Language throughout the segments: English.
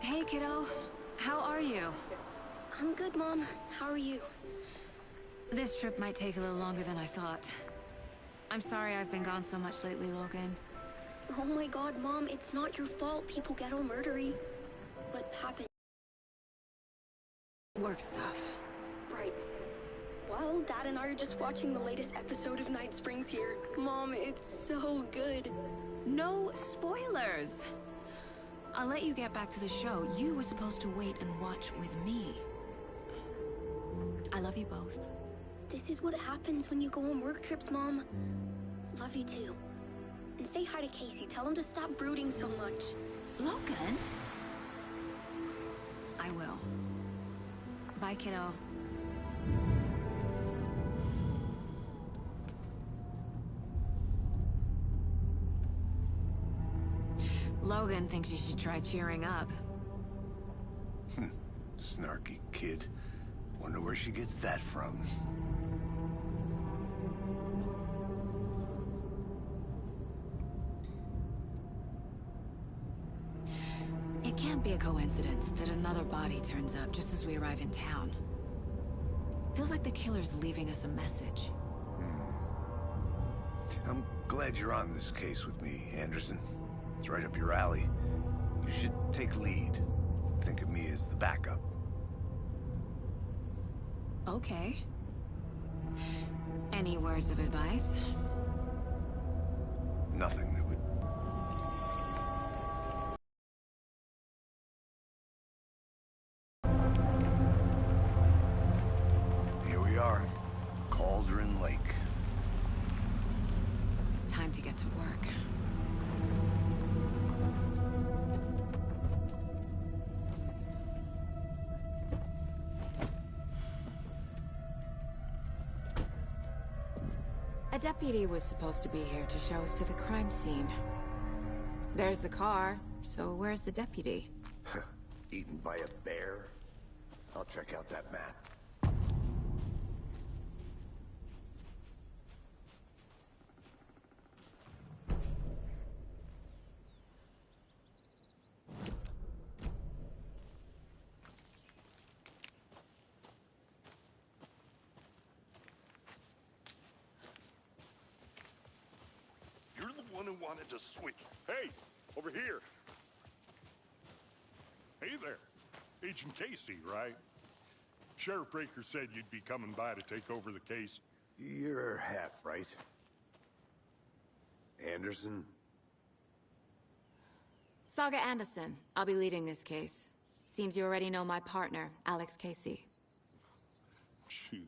Hey, kiddo. How are you? I'm good, Mom. How are you? This trip might take a little longer than I thought. I'm sorry I've been gone so much lately, Logan. Oh my god, Mom, it's not your fault people get all murdery. What happened? Work stuff. Right. Well, Dad and I are just watching the latest episode of Night Springs here. Mom, it's so good. No spoilers! I'll let you get back to the show. You were supposed to wait and watch with me. I love you both. This is what happens when you go on work trips, Mom. Love you too. And say hi to Casey. Tell him to stop brooding so much. Logan? I will. Bye, kiddo. Logan thinks you should try cheering up. Snarky kid. Wonder where she gets that from. It can't be a coincidence that another body turns up just as we arrive in town. Feels like the killer's leaving us a message. I'm glad you're on this case with me, Anderson. It's right up your alley. You should take lead. Think of me as the backup. Okay. Any words of advice? Nothing that would... Here we are. Cauldron Lake. Time to get to work. A deputy was supposed to be here to show us to the crime scene. There's the car, so where's the deputy? Eaten by a bear? I'll check out that map. Who wanted to switch. Hey, over here. Hey there. Agent Casey, right? Sheriff Breaker said you'd be coming by to take over the case. You're half right. Anderson? Saga Anderson. I'll be leading this case. Seems you already know my partner, Alex Casey. Shoot.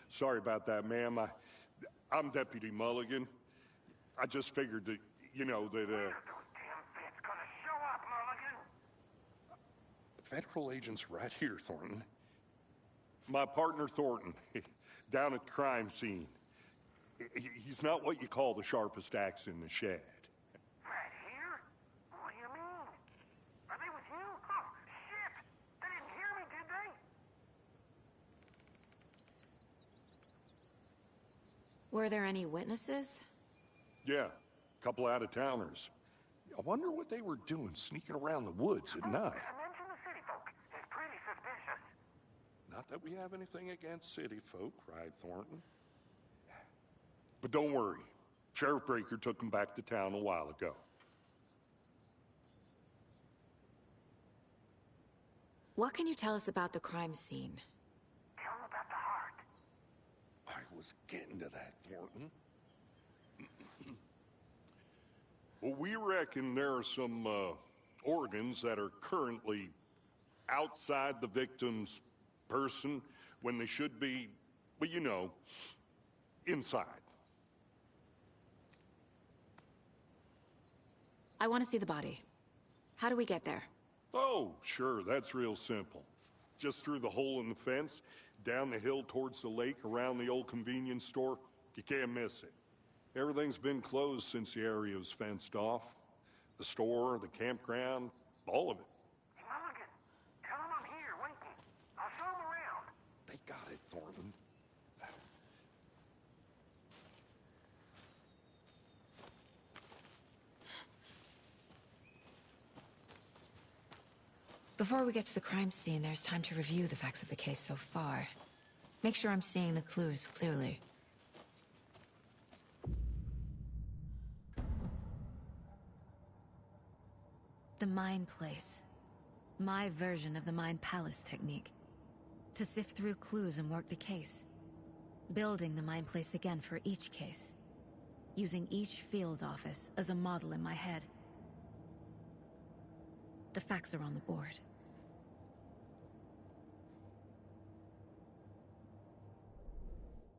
Sorry about that, ma'am. I'm Deputy Mulligan. I just figured that, you know, that, Federal agent's right here, Thornton. My partner, Thornton, down at the crime scene. He's not what you call the sharpest axe in the shed. Right here? What do you mean? Are they with you? Oh, shit! They didn't hear me, did they? Were there any witnesses? Yeah, a couple out-of-towners. I wonder what they were doing sneaking around the woods at night. Mention the city folk. It's pretty suspicious. Not that we have anything against city folk, right, Thornton? But don't worry. Sheriff Breaker took them back to town a while ago. What can you tell us about the crime scene? Tell them about the heart. I was getting to that, Thornton. Well, we reckon there are some organs that are currently outside the victim's person when they should be, well, you know, inside. I want to see the body. How do we get there? Oh, sure, that's real simple. Just through the hole in the fence, down the hill towards the lake, around the old convenience store. You can't miss it. Everything's been closed since the area was fenced off. The store, the campground, all of it. Mulligan, tell them I'm here, waiting. I'll show them around. They got it, Thornton. Before we get to the crime scene, there's time to review the facts of the case so far. Make sure I'm seeing the clues clearly. The Mind Place. My version of the Mind Palace technique. To sift through clues and work the case. Building the Mind Place again for each case. Using each field office as a model in my head. The facts are on the board.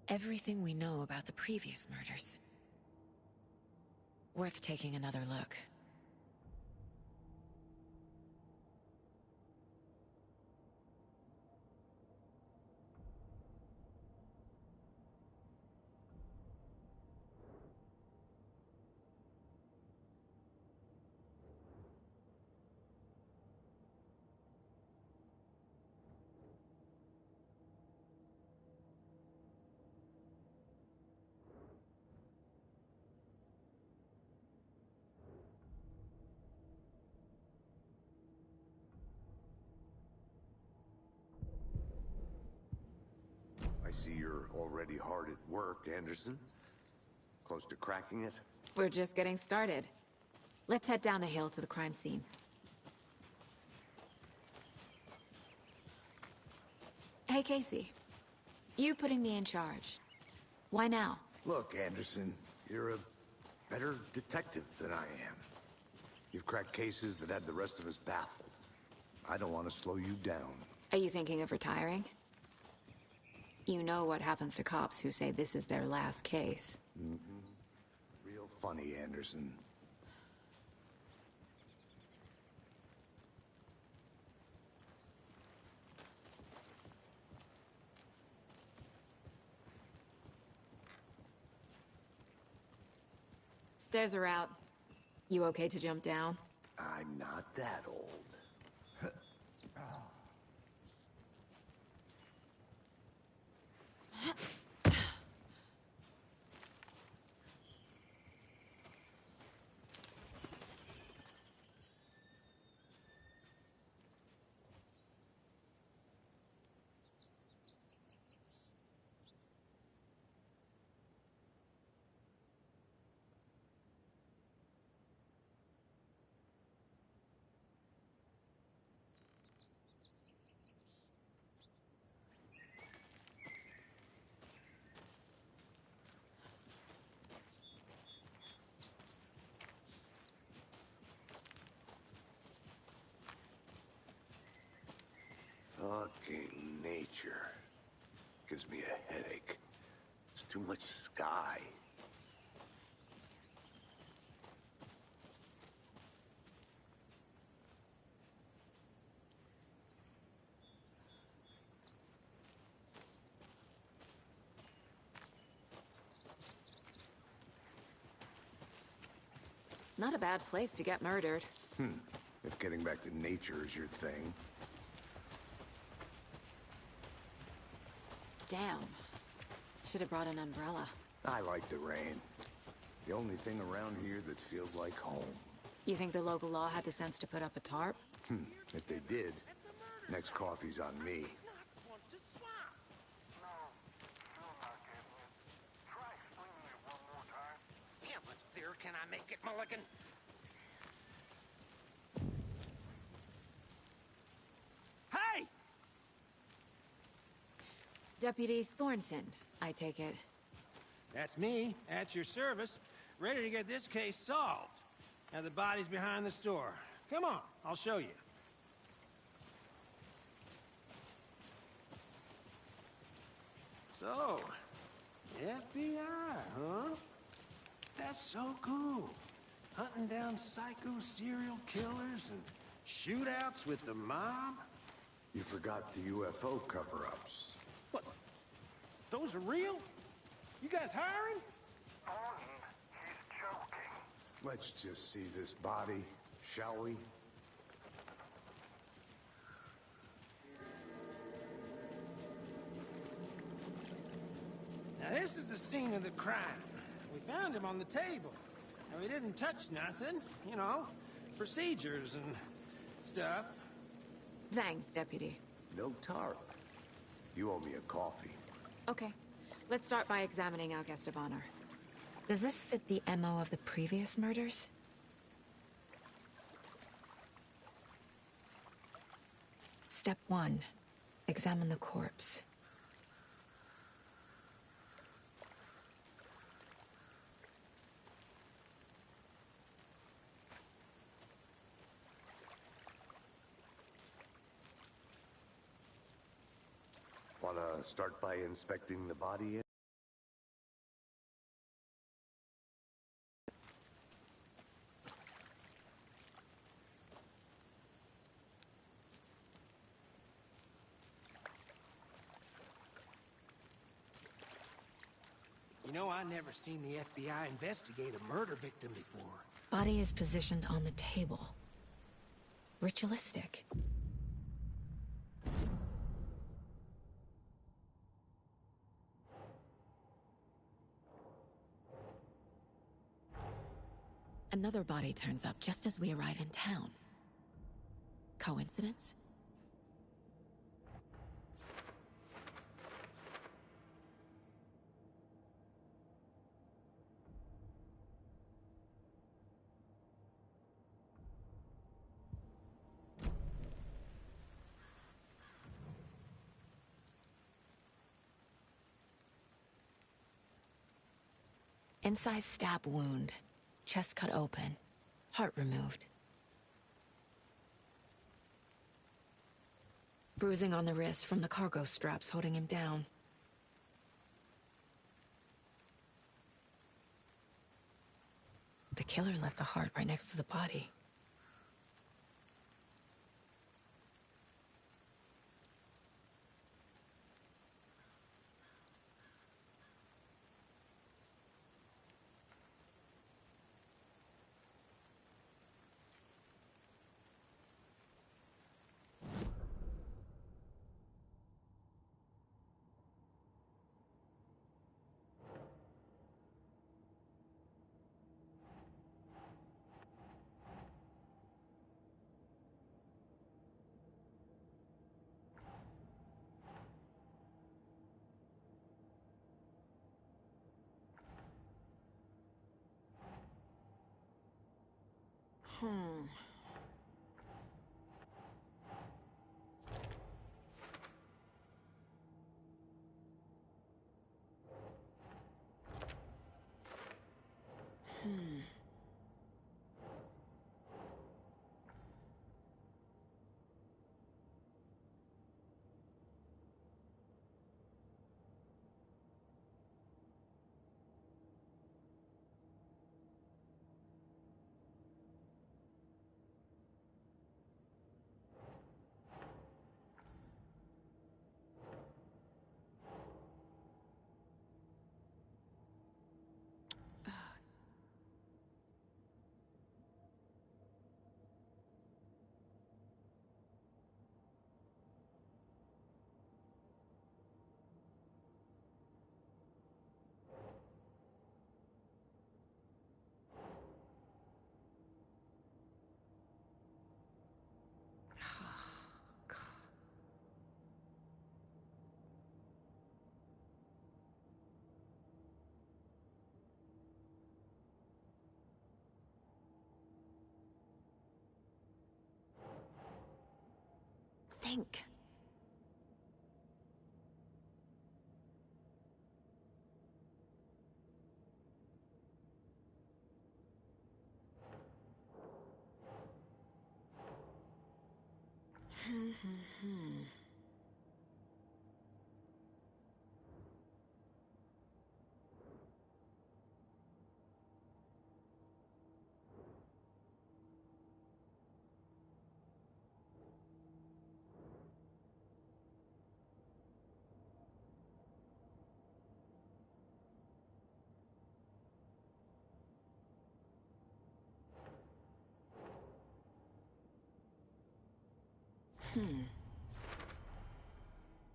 Everything we know about the previous murders. Worth taking another look. I see you're already hard at work, Anderson. Close to cracking it? We're just getting started. Let's head down the hill to the crime scene. Hey, Casey. You putting me in charge. Why now? Look, Anderson, you're a better detective than I am. You've cracked cases that had the rest of us baffled. I don't want to slow you down. Are you thinking of retiring? You know what happens to cops who say this is their last case. Real funny, Anderson. Stairs are out. You okay to jump down? I'm not that old. Fucking nature. Gives me a headache. There's too much sky. Not a bad place to get murdered. If getting back to nature is your thing. Damn. Should have brought an umbrella. I like the rain. The only thing around here that feels like home. You think the local law had the sense to put up a tarp? If they did, next coffee's on me. Yeah, but there, can I make it, Mulligan? Hey! Deputy Thornton, I take it. That's me, at your service, ready to get this case solved. Now the body's behind the store. Come on, I'll show you. So, FBI, huh? That's so cool. Hunting down psycho serial killers and shootouts with the mob. You forgot the UFO cover-ups. What? Those are real? You guys hiring? Thornton, he's joking. Let's just see this body, shall we? Now this is the scene of the crime. We found him on the table. Now we didn't touch nothing, you know, procedures and stuff. Thanks, Deputy. No tarp. You owe me a coffee. Okay, let's start by examining our guest of honor. Does this fit the MO of the previous murders? Step 1. Examine the corpse. Wanna start by inspecting the body? You know, I never seen the FBI investigate a murder victim before. Body is positioned on the table. Ritualistic. Another body turns up just as we arrive in town. Coincidence? Incised stab wound. Chest cut open. Heart removed. Bruising on the wrist from the cargo straps holding him down. The killer left the heart right next to the body. Think.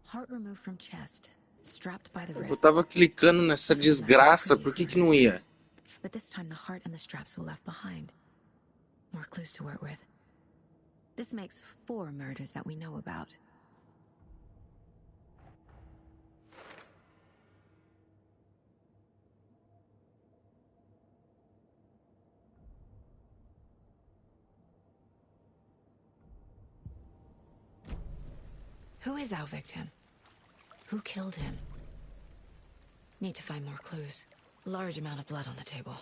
Heart removed from chest, strapped by the Eu wrist. tava clicando nessa desgraça, por que que não ia? But this time the heart and the straps were left behind. More clues to work with. This makes 4 murders that we know about. Who is our victim? Who killed him? Need to find more clues. Large amount of blood on the table.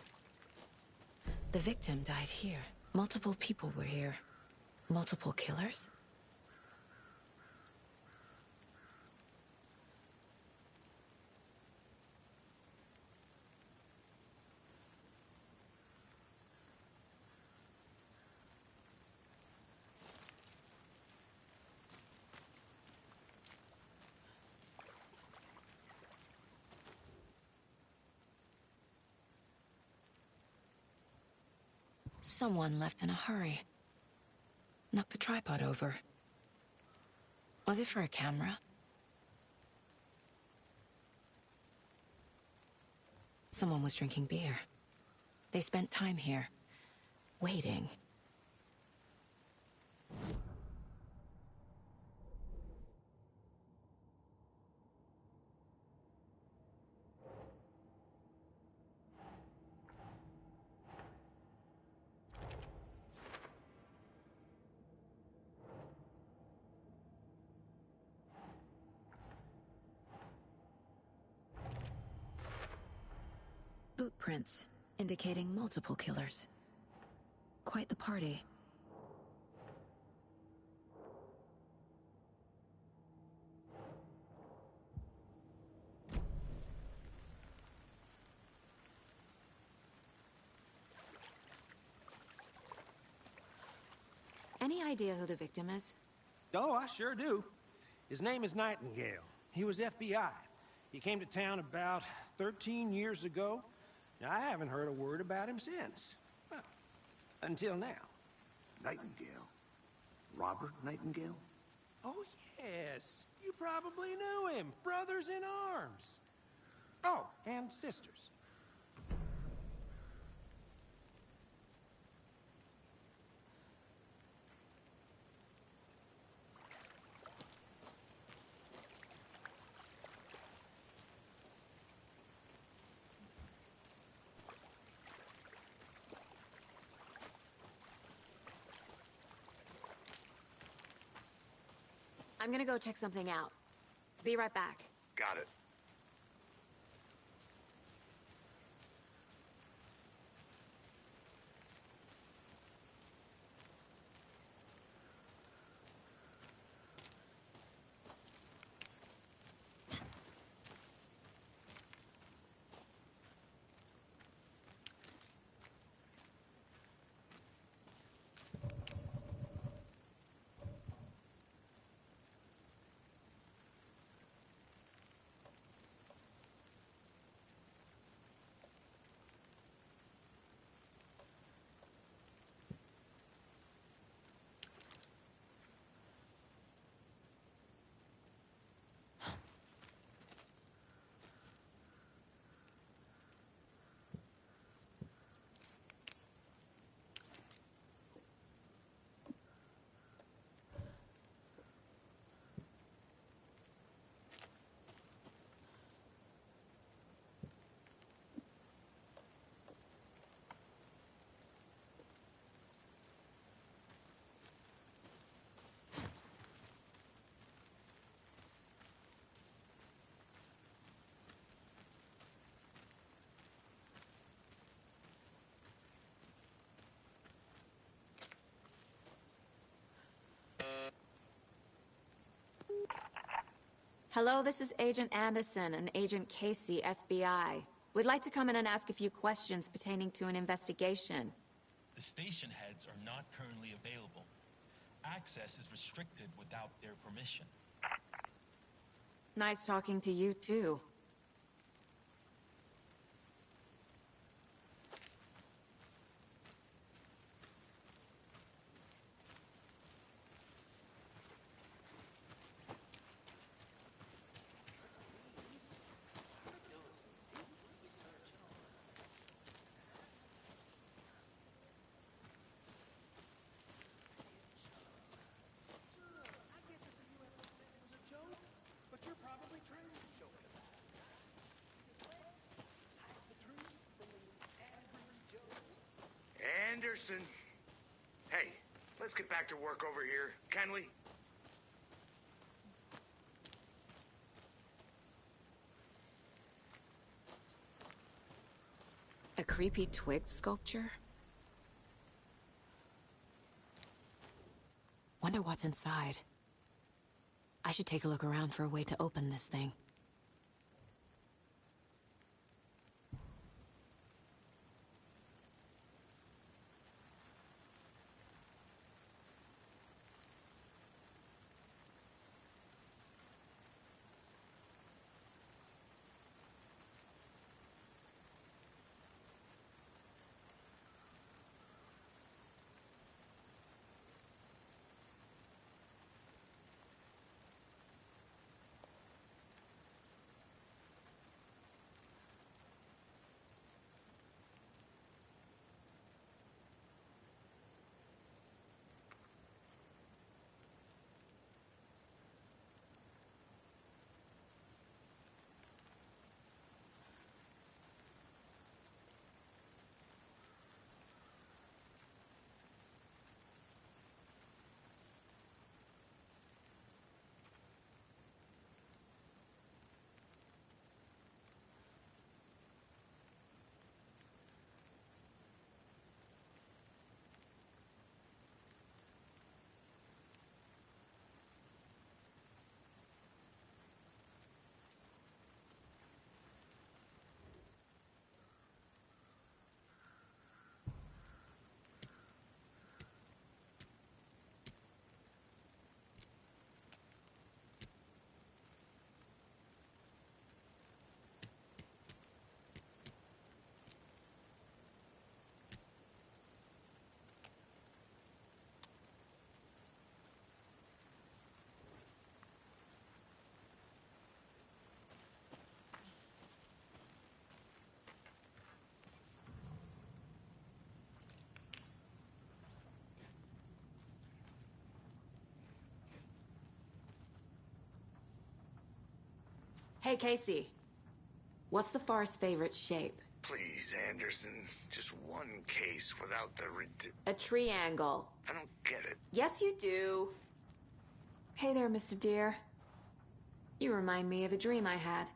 The victim died here. Multiple people were here. Multiple killers? Someone left in a hurry. Knocked the tripod over. Was it for a camera? Someone was drinking beer. They spent time here, waiting. Boot prints, indicating multiple killers. Quite the party. Any idea who the victim is? Oh, I sure do. His name is Nightingale. He was FBI. He came to town about 13 years ago. I haven't heard a word about him since. Well, until now. Nightingale? Robert Nightingale? Oh, yes. You probably knew him. Brothers in arms. Oh, and sisters. I'm gonna go check something out. Be right back. Got it. Hello, this is Agent Anderson and Agent Casey, FBI. We'd like to come in and ask a few questions pertaining to an investigation. The station heads are not currently available. Access is restricted without their permission. Nice talking to you, too. Anderson. Hey, let's get back to work over here, can we? A creepy twig sculpture? Wonder what's inside. I should take a look around for a way to open this thing. Hey, Casey. What's the far's favorite shape? Please, Anderson. Just one case without the A triangle. I don't get it. Yes, you do. Hey there, Mr. Deer. You remind me of a dream I had.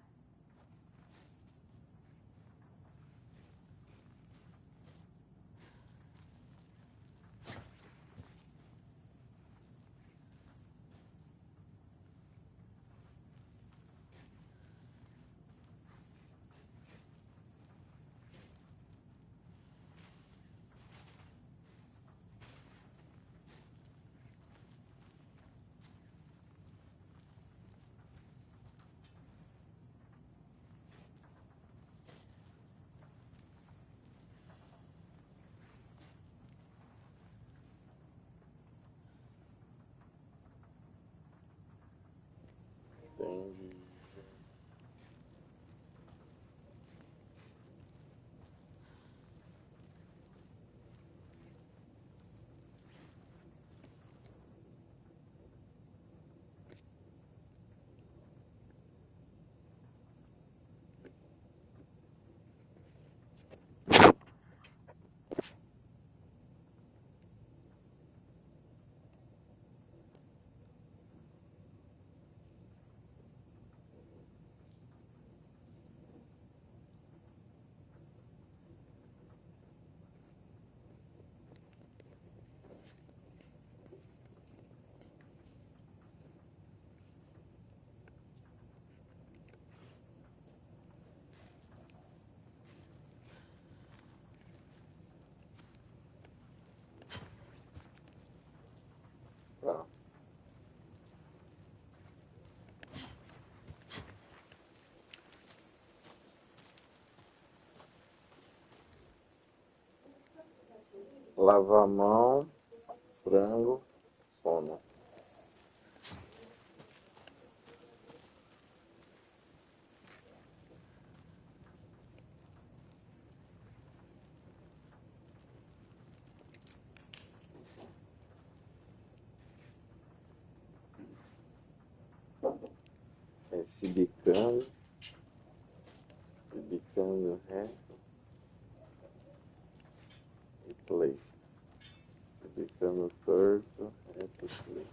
Entendi. Tá. Lava a mão, frango, sono. Se bicando reto e play. Clicando torto, reto clique.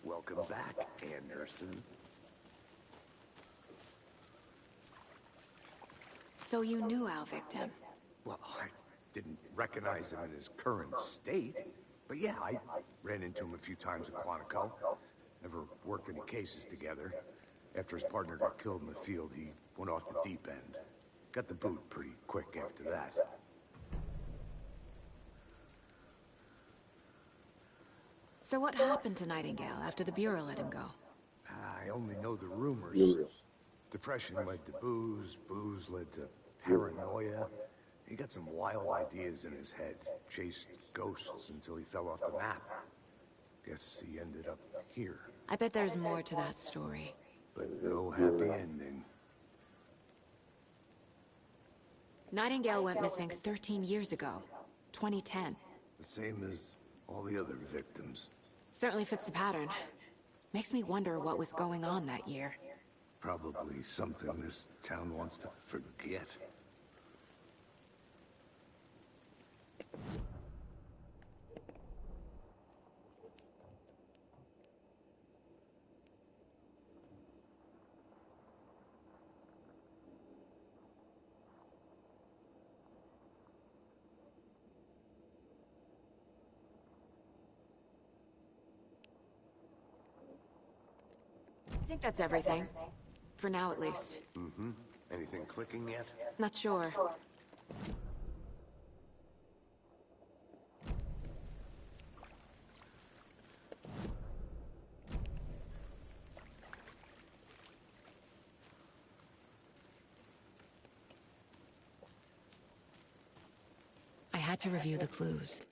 Welcome back, Anderson. So you knew our victim? Well, I didn't recognize him in his current state. But yeah, I ran into him a few times at Quantico. Never worked any cases together. After his partner got killed in the field, he went off the deep end. Got the boot pretty quick after that. So what happened to Nightingale after the Bureau let him go? I only know the rumors. Bureau. Depression led to booze, booze led to paranoia. He got some wild ideas in his head, chased ghosts until he fell off the map. Guess he ended up here. I bet there's more to that story. But no happy ending. Nightingale went missing 13 years ago, 2010. The same as all the other victims. Certainly fits the pattern. Makes me wonder what was going on that year. Probably something this town wants to forget. I think that's everything. For now, at least. Mm-hmm. Anything clicking yet? Not sure. I had to review the clues.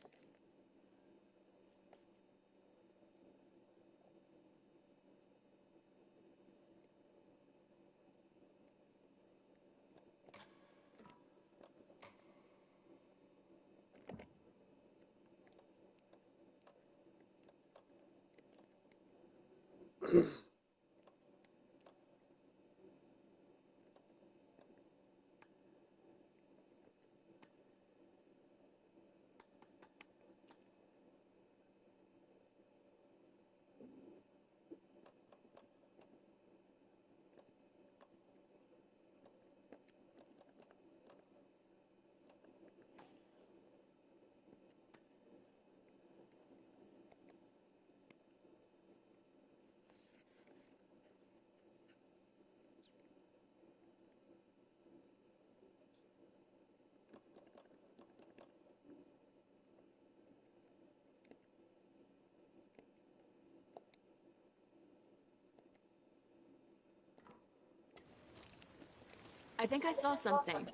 I think I saw something.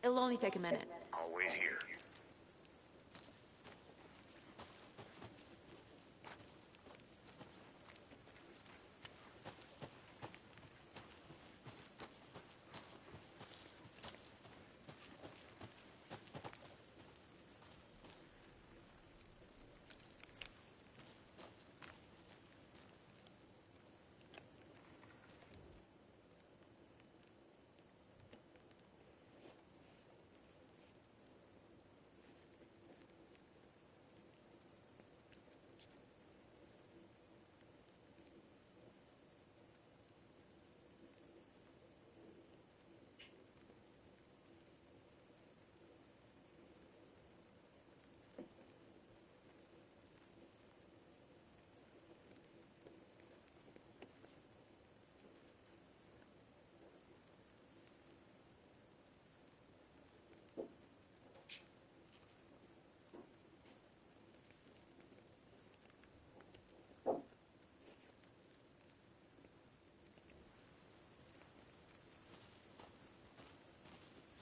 It'll only take a minute. I'll wait here.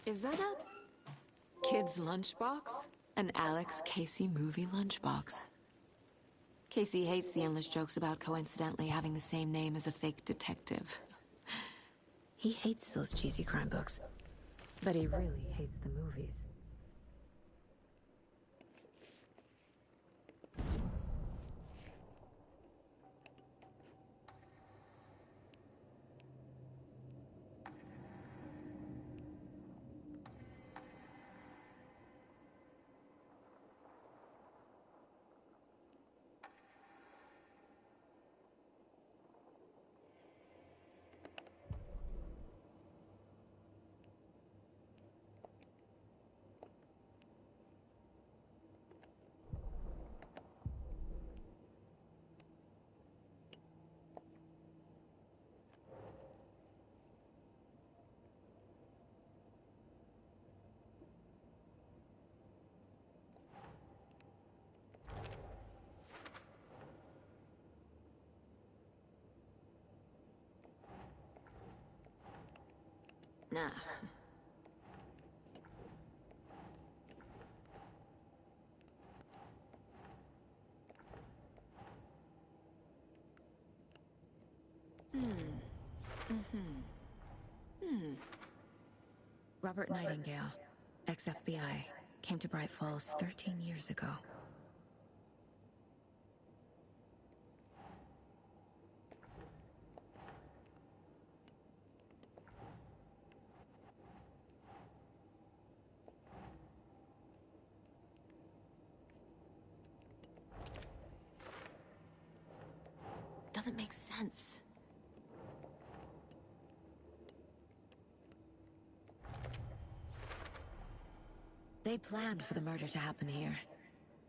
Is that a kid's lunchbox? An Alex Casey movie lunchbox. Casey hates the endless jokes about coincidentally having the same name as a fake detective. He hates those cheesy crime books, but he really hates the movies. Nah. Robert Nightingale, ex-FBI, came to Bright Falls 13 years ago. Doesn't make sense. They planned for the murder to happen here,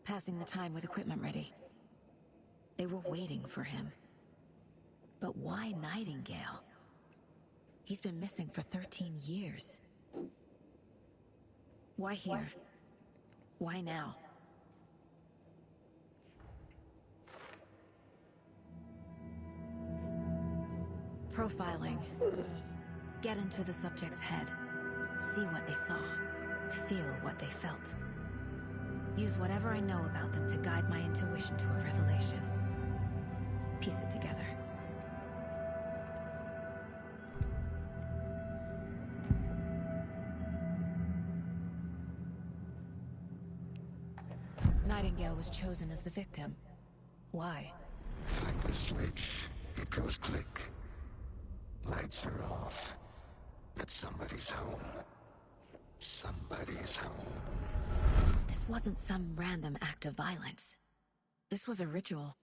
passing the time with equipment ready. They were waiting for him. But why Nightingale? He's been missing for 13 years. Why here? Why now? Profiling. Get into the subject's head. See what they saw. Feel what they felt. Use whatever I know about them to guide my intuition to a revelation. Piece it together. Nightingale was chosen as the victim. Why? Like the switch, it goes click. Lights are off. But somebody's home. Somebody's home. This wasn't some random act of violence. This was a ritual.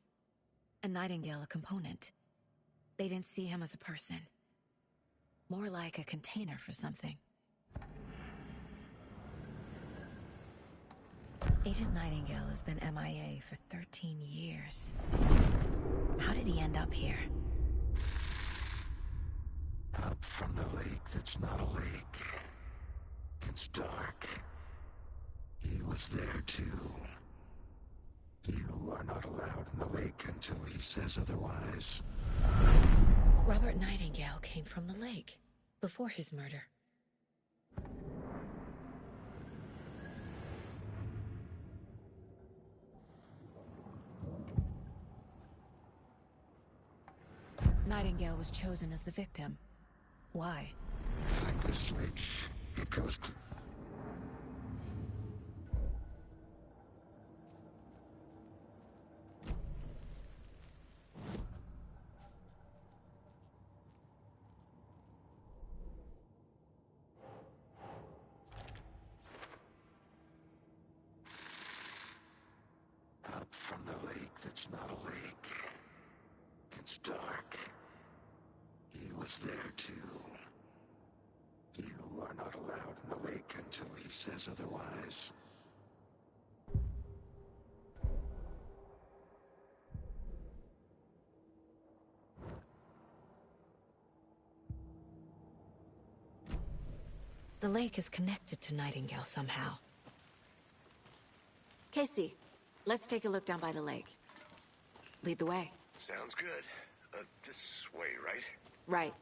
And Nightingale a component. They didn't see him as a person. More like a container for something. Agent Nightingale has been MIA for 13 years. How did he end up here? Up from the lake that's not a lake. It's dark. He was there too. You are not allowed in the lake until he says otherwise. Robert Nightingale came from the lake, before his murder. Nightingale was chosen as the victim. Why? Like the switch, it goes to... Up from the lake that's not a lake. It's dark. He was there too. You are not allowed in the lake until he says otherwise. The lake is connected to Nightingale somehow. Casey, let's take a look down by the lake. Lead the way. Sounds good. This way, right? Right.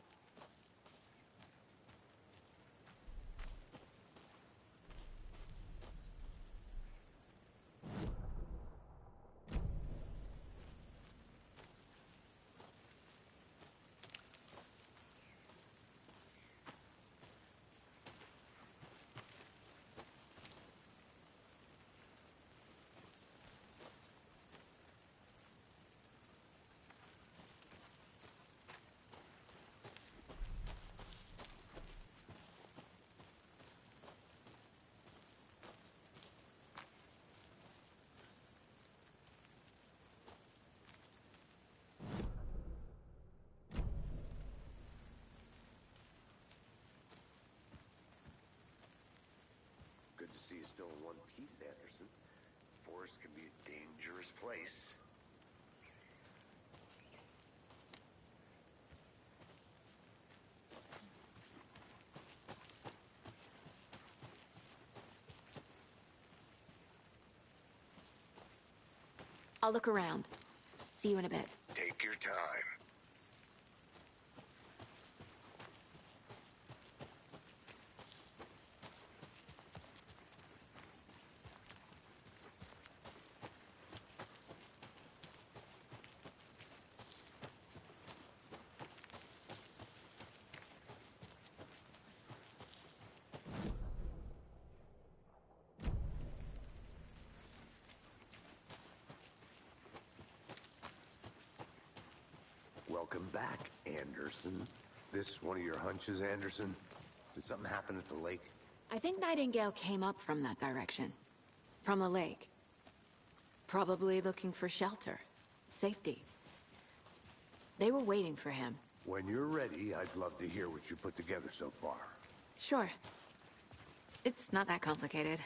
still in one piece, Anderson. Forest can be a dangerous place. I'll look around. See you in a bit. Take your time. Welcome back, Anderson. This one of your hunches, Anderson? Did something happen at the lake? I think Nightingale came up from that direction. From the lake. Probably looking for shelter. Safety. They were waiting for him. When you're ready, I'd love to hear what you put together so far. Sure. It's not that complicated.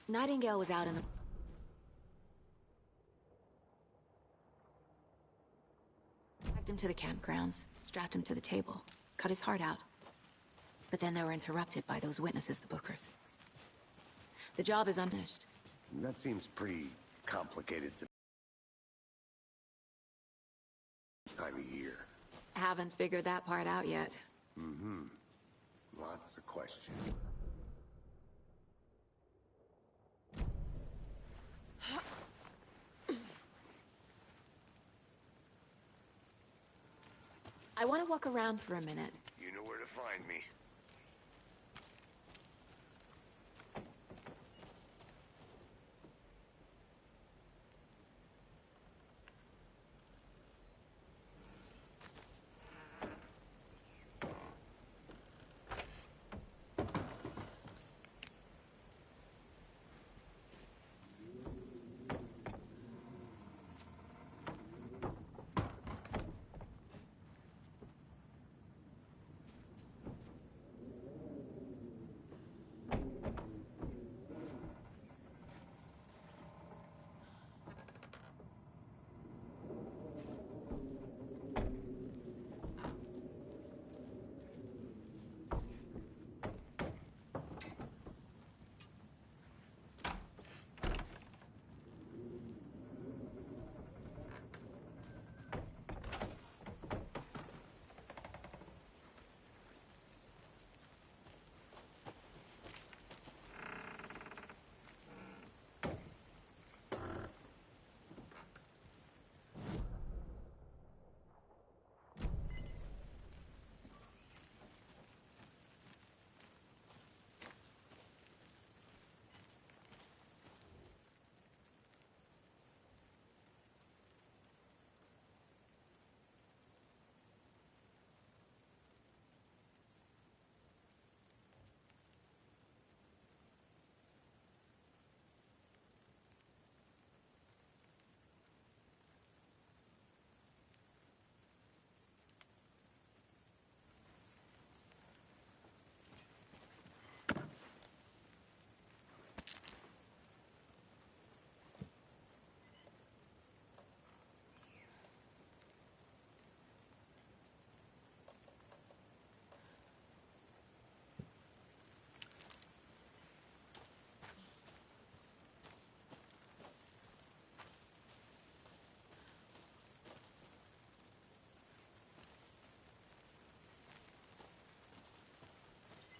Nightingale was out in the... Dragged him to the campgrounds, strapped him to the table, cut his heart out. But then they were interrupted by those witnesses, the Bookers. The job is unfinished. That seems pretty complicated to this time of year. Haven't figured that part out yet. Mm-hmm. Lots of questions. I want to walk around for a minute. You know where to find me.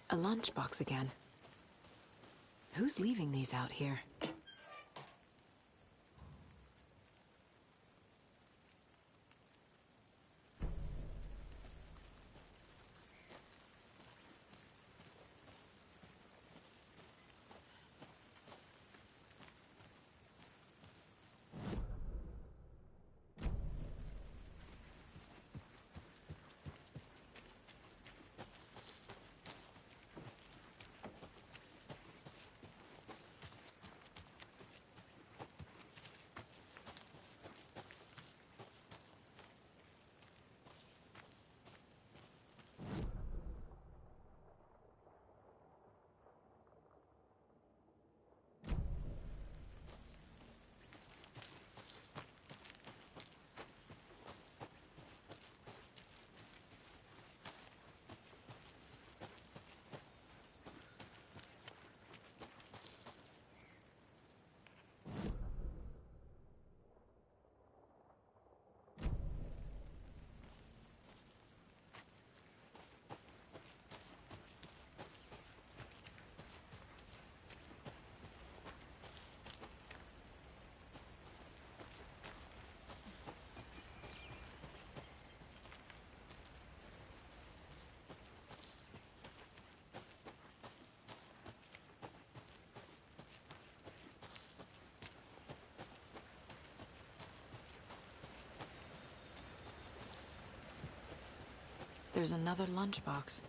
A lunchbox again. Who's leaving these out here? There's another lunchbox.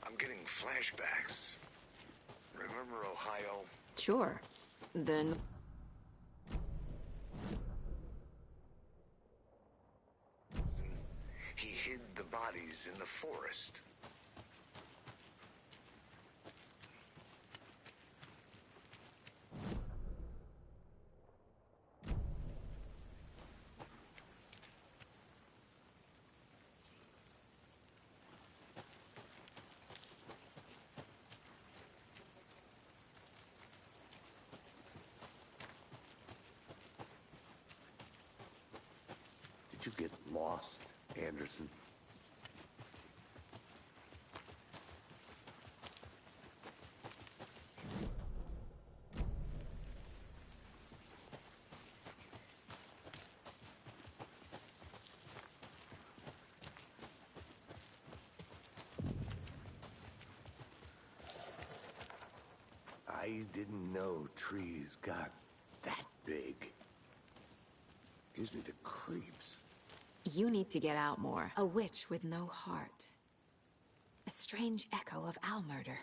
I'm getting flashbacks. Remember Ohio? Sure. Then... He hid the bodies in the forest. Did you get lost, Anderson? I didn't know trees got that big. Gives me the creeps. You need to get out more. A witch with no heart. A strange echo of Al murder.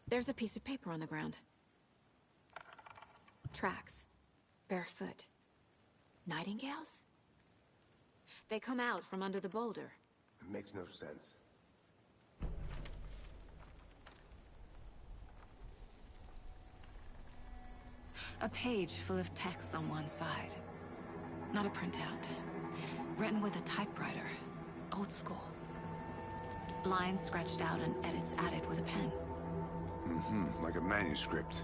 There's a piece of paper on the ground. Tracks. Barefoot. Nightingales? They come out from under the boulder. It makes no sense. A page full of text on one side. Not a printout. Written with a typewriter. Old school. Lines scratched out and edits added with a pen. Like a manuscript.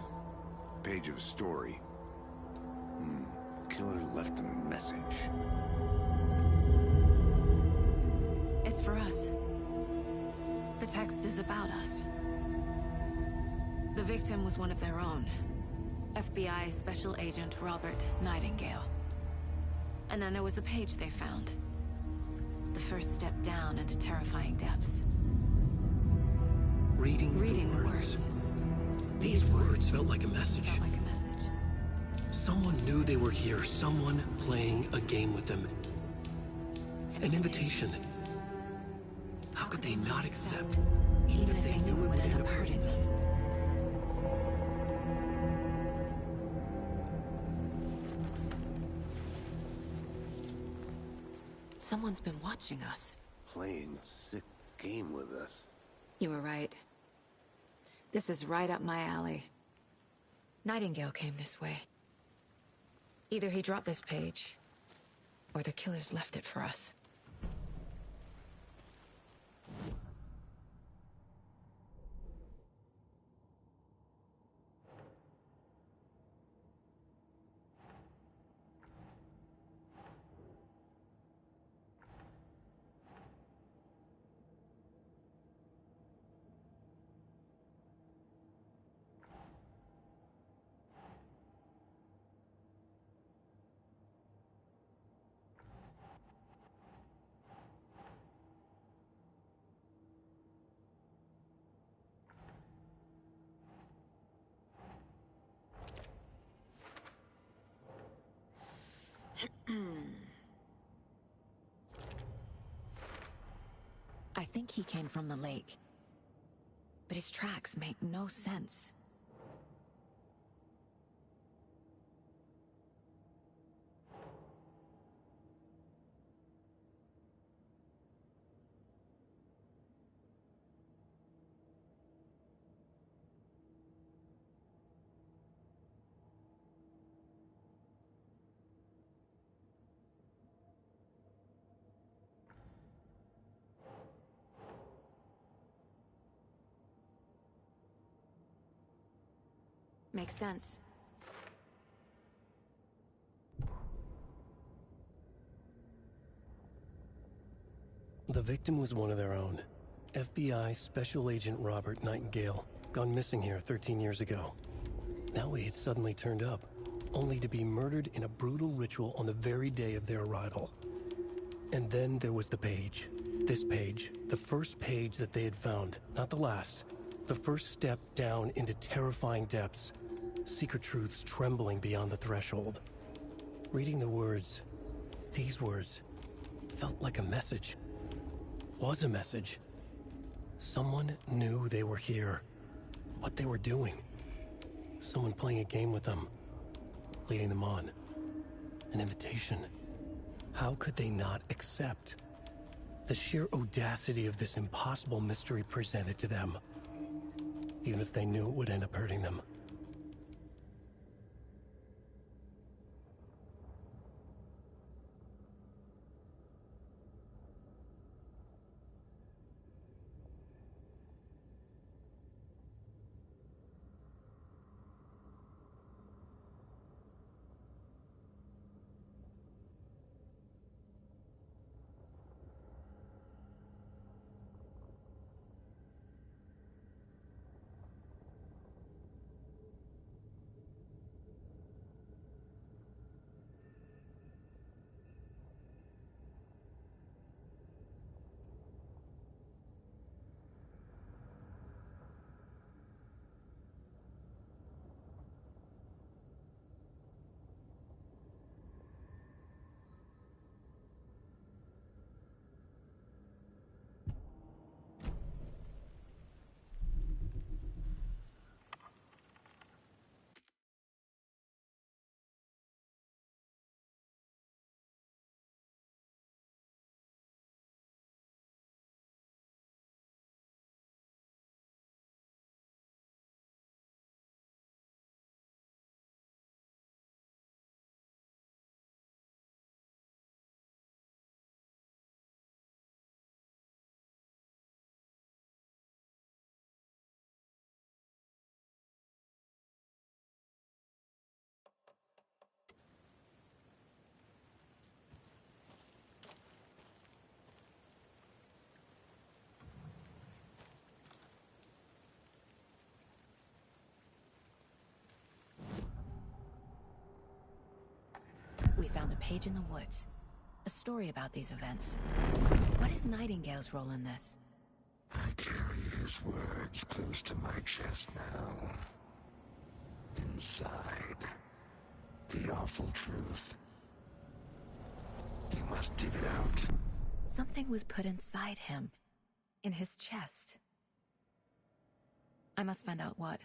Page of a story. Killer left a message. It's for us. The text is about us. The victim was one of their own. FBI Special Agent Robert Nightingale. And then there was the page they found. The first step down into terrifying depths. Reading the words. These words felt like a message. Someone knew they were here, someone playing a game with them. An invitation. How could they not accept, even if they knew it would end up hurting them? Someone's been watching us. Playing a sick game with us. You were right. This is right up my alley. Nightingale came this way. Either he dropped this page, or the killers left it for us. I think he came from the lake. But his tracks make no sense. Makes sense. The victim was one of their own. FBI Special Agent Robert Nightingale, gone missing here 13 years ago. Now he had suddenly turned up, only to be murdered in a brutal ritual on the very day of their arrival. And then there was the page. This page, the first page that they had found, not the last. The first step down into terrifying depths. Secret truths trembling beyond the threshold. Reading the words, these words, felt like a message. Was a message. Someone knew they were here. What they were doing. Someone playing a game with them. Leading them on. An invitation. How could they not accept? The sheer audacity of this impossible mystery presented to them. Even if they knew it would end up hurting them. We found a page in the woods. A story about these events. What is Nightingale's role in this? I carry his words close to my chest now. Inside, the awful truth. You must dig it out. Something was put inside him. In his chest. I must find out what.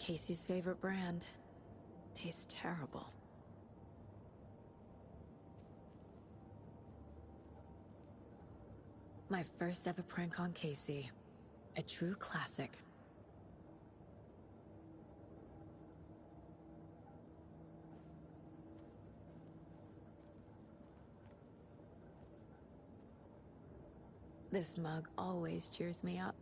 Casey's favorite brand. Tastes terrible. My first ever prank on Casey. A true classic. This mug always cheers me up.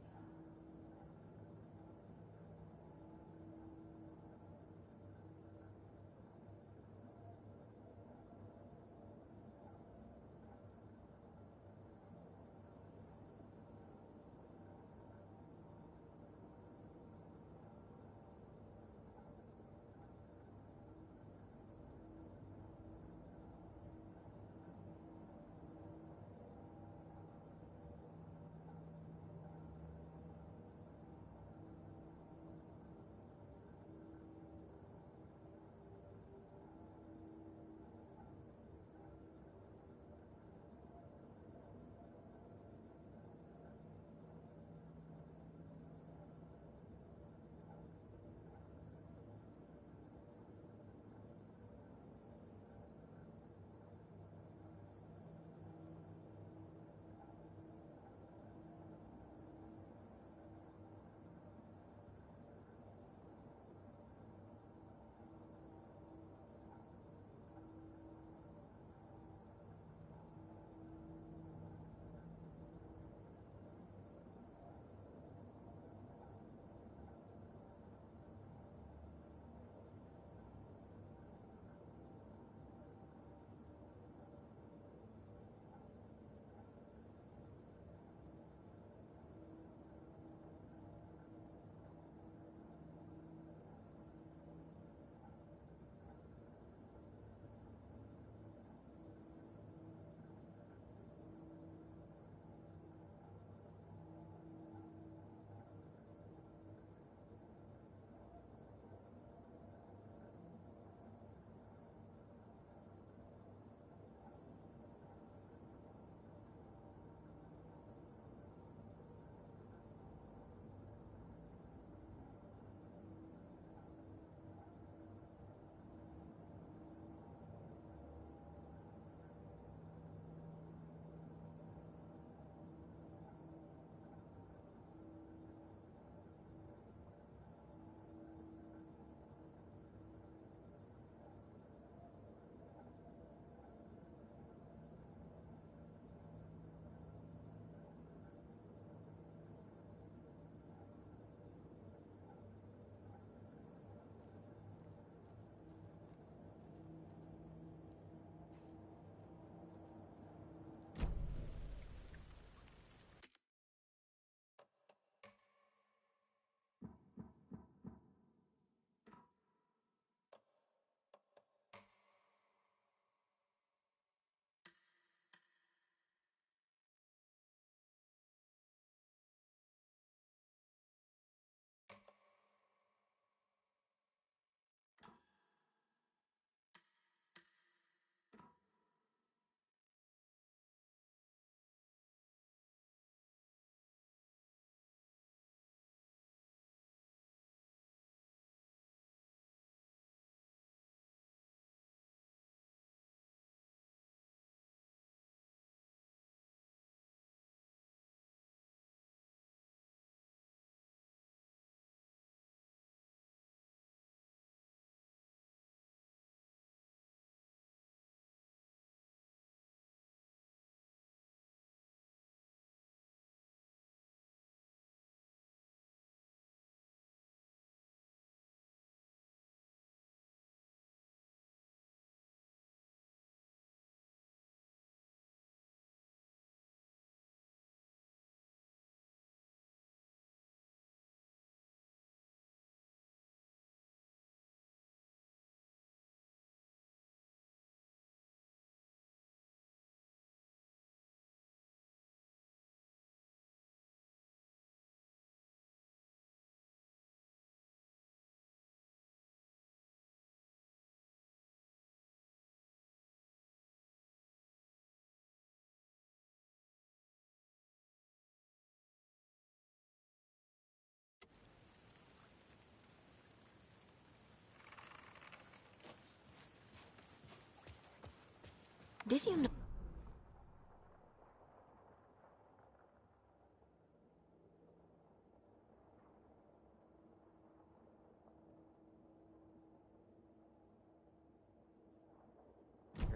Did you know?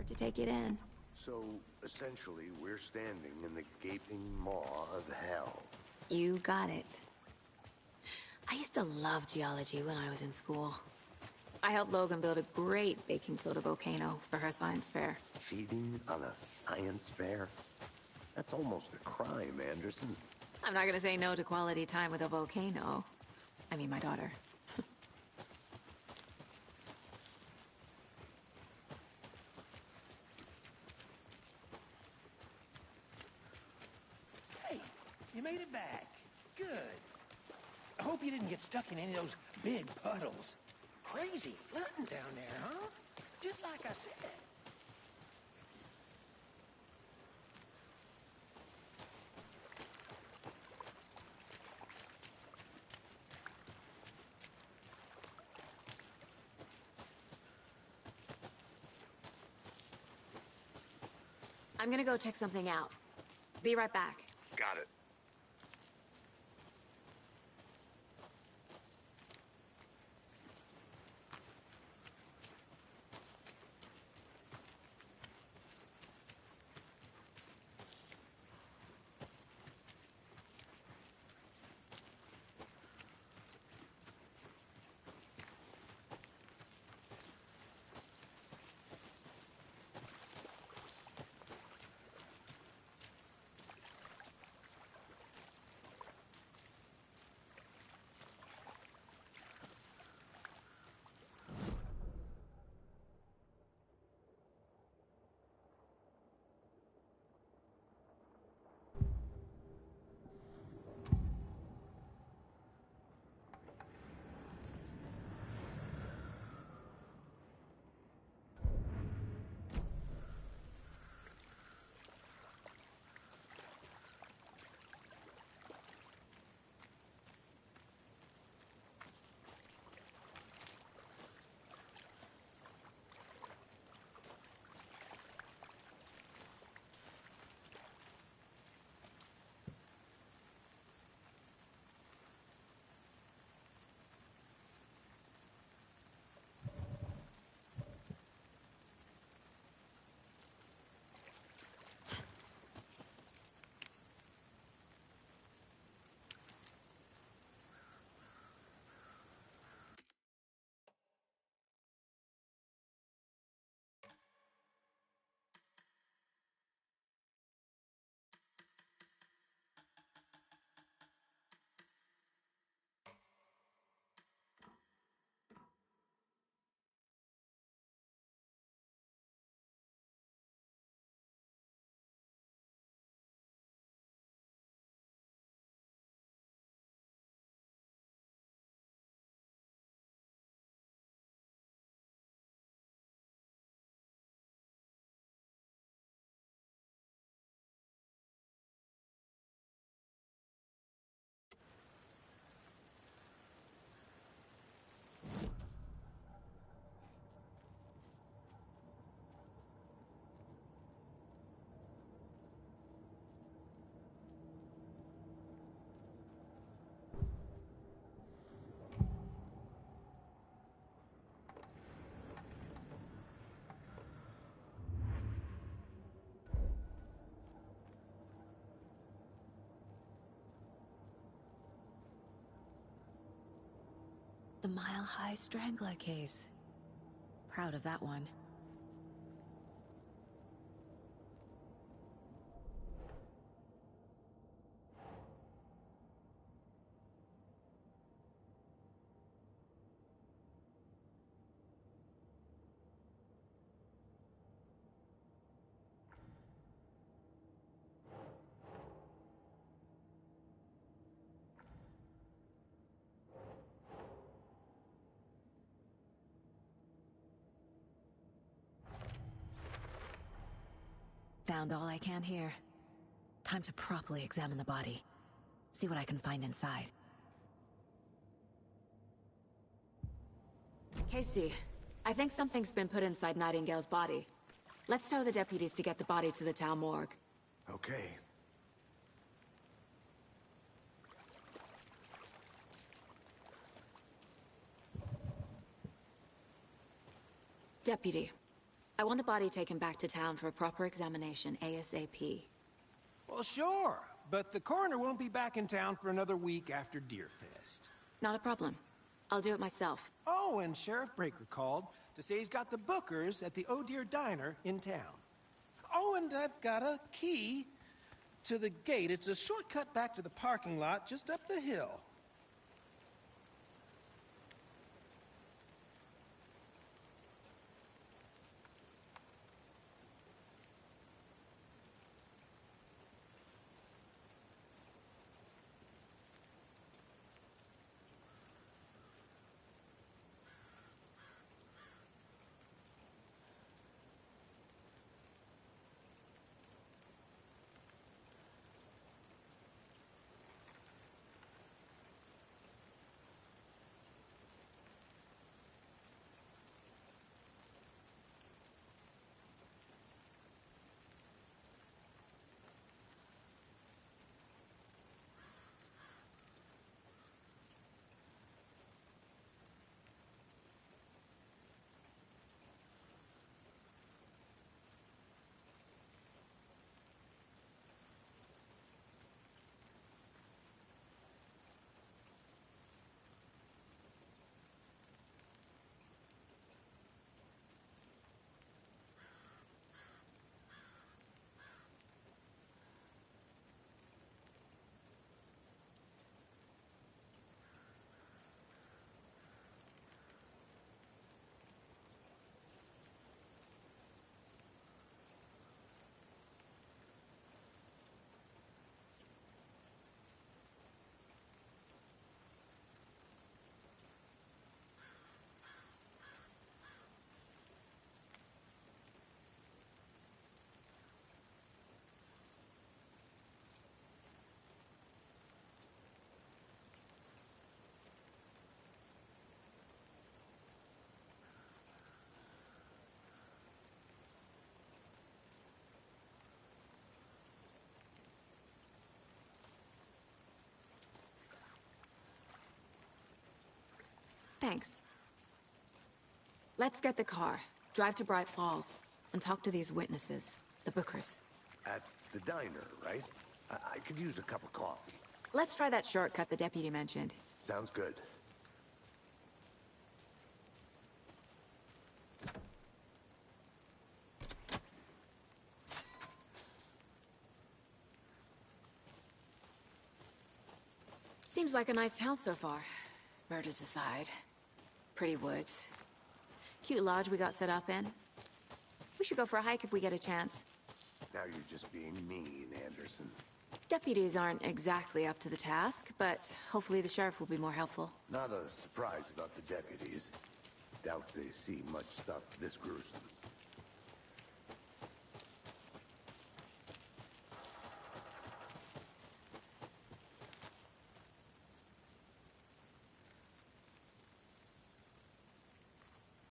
To take it in. So, essentially, we're standing in the gaping maw of hell. You got it. I used to love geology when I was in school. I helped Logan build a great baking soda volcano for her science fair. Cheating on a science fair? That's almost a crime, Anderson. I'm not gonna say no to quality time with a volcano. I mean, my daughter. Hey, you made it back. Good. I hope you didn't get stuck in any of those big puddles. Crazy flooding down there, huh? Just like I said. I'm gonna go check something out. Be right back. Got it. The Mile High Strangler case. Proud of that one. Found all I can here. Time to properly examine the body. See what I can find inside. Casey, I think something's been put inside Nightingale's body. Let's tell the deputies to get the body to the town morgue. Okay. Deputy, I want the body taken back to town for a proper examination, ASAP. Well, sure, but the coroner won't be back in town for another week after Deerfest. Not a problem. I'll do it myself. Oh, and Sheriff Breaker called to say he's got the bookers at the Oh Dear Diner in town. Oh, and I've got a key to the gate. It's a shortcut back to the parking lot just up the hill. Thanks. Let's get the car, drive to Bright Falls, and talk to these witnesses, the Bookers. At the diner, right? I could use a cup of coffee. Let's try that shortcut the deputy mentioned. Sounds good. Seems like a nice town so far. Murders aside. Pretty woods. Cute lodge we got set up in. We should go for a hike if we get a chance. Now you're just being mean, Anderson. Deputies aren't exactly up to the task, but hopefully the sheriff will be more helpful. Not a surprise about the deputies. Doubt they see much stuff this gruesome.